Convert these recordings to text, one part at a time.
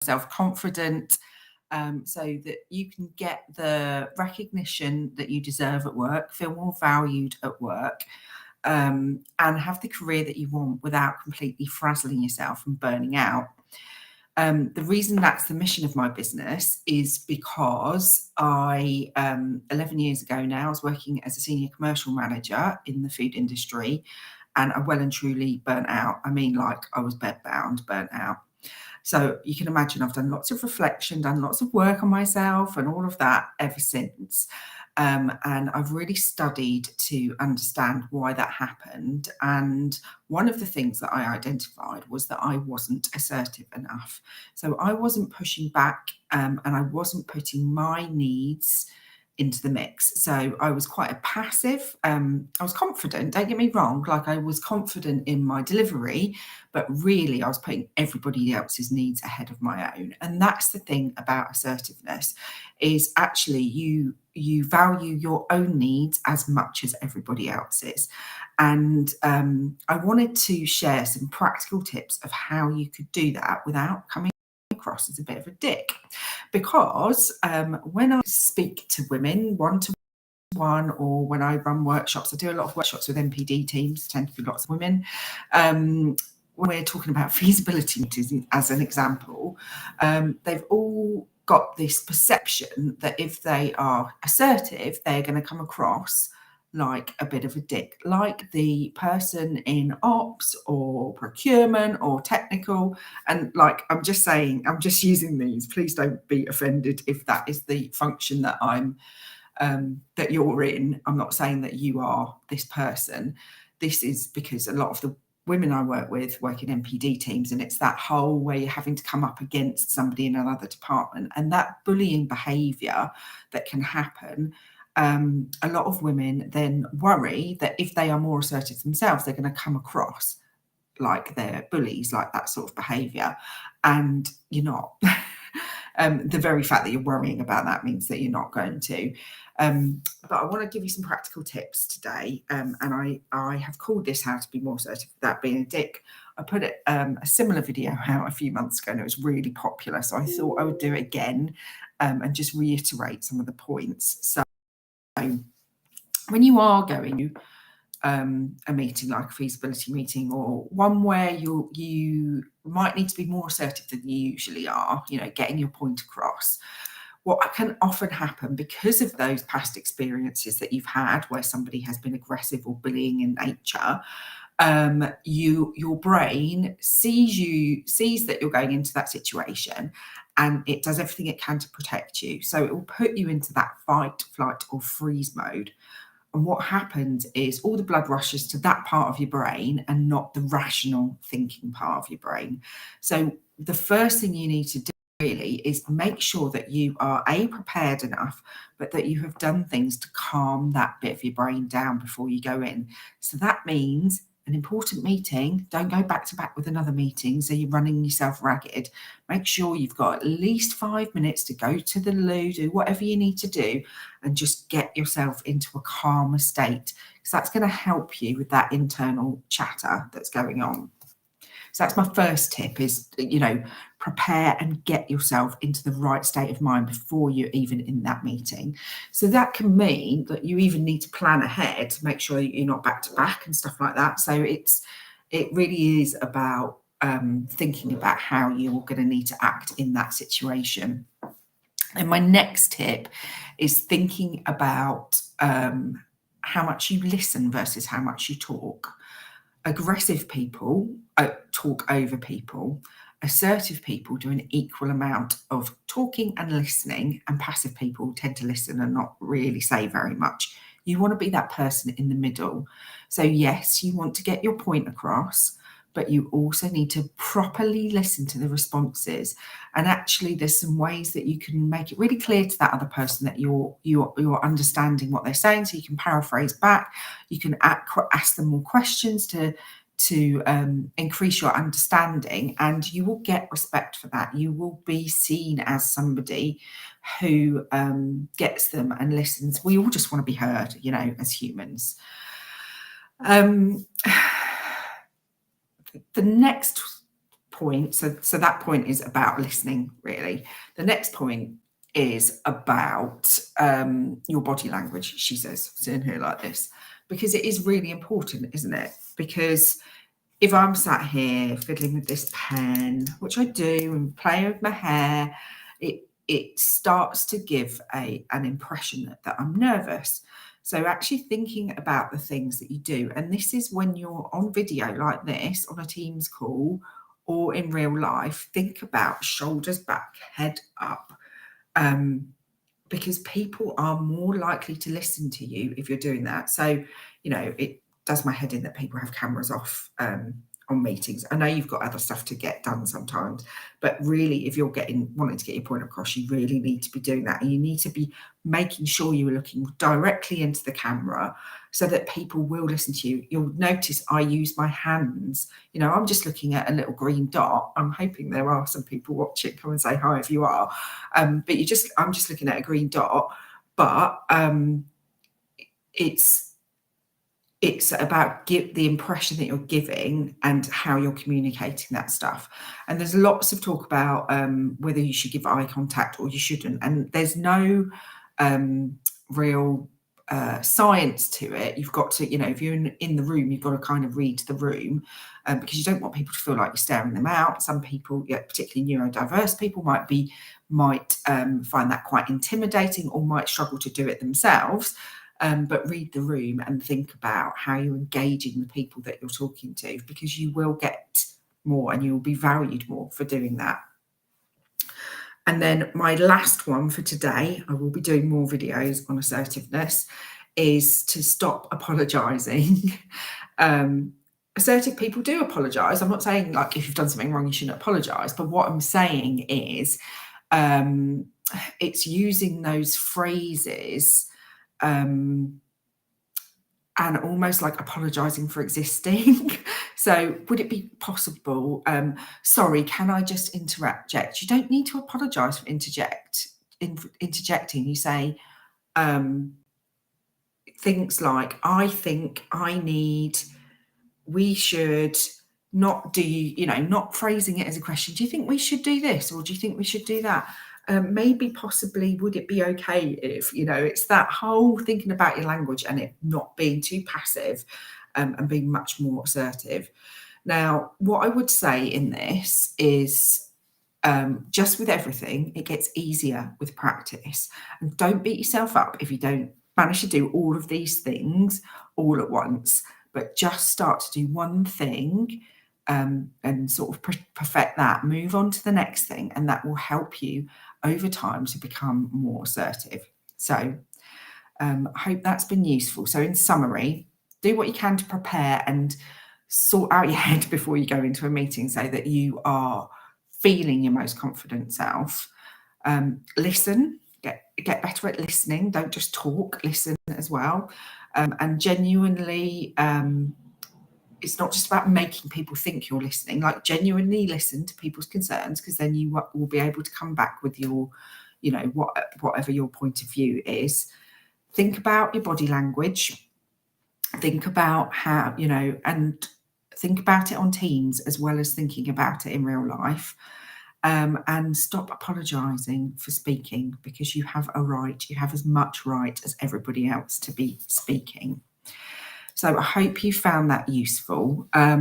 self-confident, so that you can get the recognition that you deserve at work, feel more valued at work, and have the career that you want without completely frazzling yourself and burning out. The reason that's the mission of my business is because 11 years ago now, I was working as a senior commercial manager in the food industry, and I well and truly burnt out. I mean, like, I was bedbound, burnt out. So you can imagine I've done lots of reflection, done lots of work on myself and all of that ever since. And I've really studied to understand why that happened. And one of the things that I identified was that I wasn't assertive enough. So I wasn't pushing back, and I wasn't putting my needs into the mix. So I was quite a passive. I was confident, don't get me wrong, like I was confident in my delivery, but really I was putting everybody else's needs ahead of my own. And that's the thing about assertiveness, is actually you value your own needs as much as everybody else's. And I wanted to share some practical tips of how you could do that without coming across as a bit of a dick, because when I speak to women one-to-one, or when I run workshops, I do a lot of workshops with MPD teams, tend to be lots of women. When we're talking about feasibility meetings as an example, they've all got this perception that if they are assertive, they're going to come across like a bit of a dick, like the person in ops or procurement or technical. And like, I'm just saying, I'm just using these. Please don't be offended if that is the function that that you're in. I'm not saying that you are this person. This is because a lot of the women I work with work in MPD teams, and it's that whole where you're having to come up against somebody in another department, and that bullying behaviour that can happen. A lot of women then worry that if they are more assertive themselves, they're going to come across like they're bullies, like that sort of behaviour, and you're not. The very fact that you're worrying about that means that you're not going to. But I want to give you some practical tips today, and I have called this "How to Be More Assertive Without Being a Dick." I put a similar video out a few months ago, and it was really popular, so I thought I would do it again, and just reiterate some of the points. So when you are going to a meeting like a feasibility meeting, or one where you might need to be more assertive than you usually are, getting your point across, what can often happen because of those past experiences that you've had where somebody has been aggressive or bullying in nature, your brain sees that you're going into that situation, and it does everything it can to protect you. So it will put you into that fight, flight, or freeze mode. And what happens is all the blood rushes to that part of your brain and not the rational thinking part of your brain. So the first thing you need to do really is make sure that you are prepared enough, but that you have done things to calm that bit of your brain down before you go in. So that means an important meeting, don't go back to back with another meeting so you're running yourself ragged. Make sure you've got at least 5 minutes to go to the loo, do whatever you need to do, and just get yourself into a calmer state, because that's going to help you with that internal chatter that's going on. So that's my first tip, is, prepare and get yourself into the right state of mind before you're even in that meeting. So that can mean that you even need to plan ahead to make sure that you're not back to back and stuff like that. So it really is about thinking about how you're going to need to act in that situation. And my next tip is thinking about how much you listen versus how much you talk. Aggressive people talk over people. Assertive people do an equal amount of talking and listening, and passive people tend to listen and not really say very much. You want to be that person in the middle. So yes, you want to get your point across, but you also need to properly listen to the responses. And actually, there's some ways that you can make it really clear to that other person that you're understanding what they're saying. So you can paraphrase back. You can ask them more questions to increase your understanding, and you will get respect for that. You will be seen as somebody who gets them and listens. We all just want to be heard, as humans. The next point, so that point is about listening, really. The next point is about your body language, she says, sitting here like this, because it is really important, isn't it? Because if I'm sat here fiddling with this pen, which I do, and playing with my hair, it starts to give an impression that I'm nervous. So actually thinking about the things that you do, and this is when you're on video like this, on a Teams call, or in real life, think about shoulders back, head up, because people are more likely to listen to you if you're doing that. So, you know, it does my head in that people have cameras off on meetings. I know you've got other stuff to get done sometimes, but really, if you're wanting to get your point across, you really need to be doing that, and you need to be making sure you are looking directly into the camera so that people will listen to you. You'll notice I use my hands. You know, I'm just looking at a little green dot. I'm hoping there are some people watching. Come and say hi if you are. But I'm just looking at a green dot. But it's about the impression that you're giving and how you're communicating that stuff. And there's lots of talk about whether you should give eye contact or you shouldn't. And there's no real science to it. You've got to, you know, if you're in the room, you've got to kind of read the room because you don't want people to feel like you're staring them out. Some people, yeah, particularly neurodiverse people, might find that quite intimidating or might struggle to do it themselves. But read the room and think about how you're engaging the people that you're talking to, because you will get more and you'll be valued more for doing that. And then my last one for today, I will be doing more videos on assertiveness, is to stop apologising. Assertive people do apologise. I'm not saying like if you've done something wrong, you shouldn't apologise. But what I'm saying is it's using those phrases and almost like apologising for existing. So would it be possible, sorry, can I just interject? You don't need to apologise for interjecting. You say things like, I think, I need, we should, not do you, not phrasing it as a question. Do you think we should do this? Or do you think we should do that? Maybe, possibly, would it be okay if, it's that whole thinking about your language and it not being too passive and being much more assertive. Now, what I would say in this is just with everything, it gets easier with practice. And don't beat yourself up if you don't manage to do all of these things all at once, but just start to do one thing and sort of perfect that, move on to the next thing, and that will help you over time to become more assertive. So I hope that's been useful. So in summary, do what you can to prepare and sort out your head before you go into a meeting so that you are feeling your most confident self. Listen, get better at listening. Don't just talk, listen as well. And genuinely, it's not just about making people think you're listening, like genuinely listen to people's concerns, because then you will be able to come back with your, whatever your point of view is. Think about your body language. Think about how, and think about it on Teams as well as thinking about it in real life. And stop apologising for speaking, because you have a right, you have as much right as everybody else to be speaking. So I hope you found that useful. I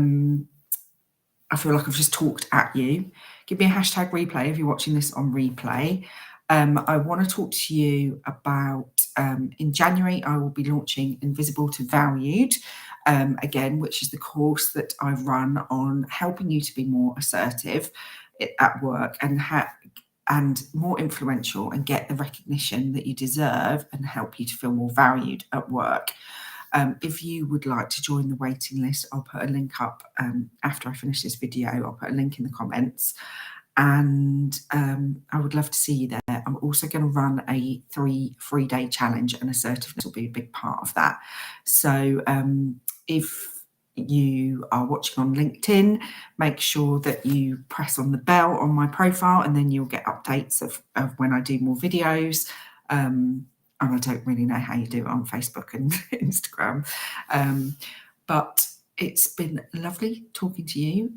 feel like I've just talked at you. Give me a hashtag replay if you're watching this on replay. I want to talk to you about, in January, I will be launching Invisible to Valued, again, which is the course that I run on helping you to be more assertive at work and more influential and get the recognition that you deserve and help you to feel more valued at work. If you would like to join the waiting list, I'll put a link up after I finish this video. I'll put a link in the comments, and I would love to see you there. I'm also going to run a 3-day challenge, and assertiveness will be a big part of that. So if you are watching on LinkedIn, make sure that you press on the bell on my profile, and then you'll get updates of when I do more videos. And I don't really know how you do it on Facebook and Instagram. But it's been lovely talking to you.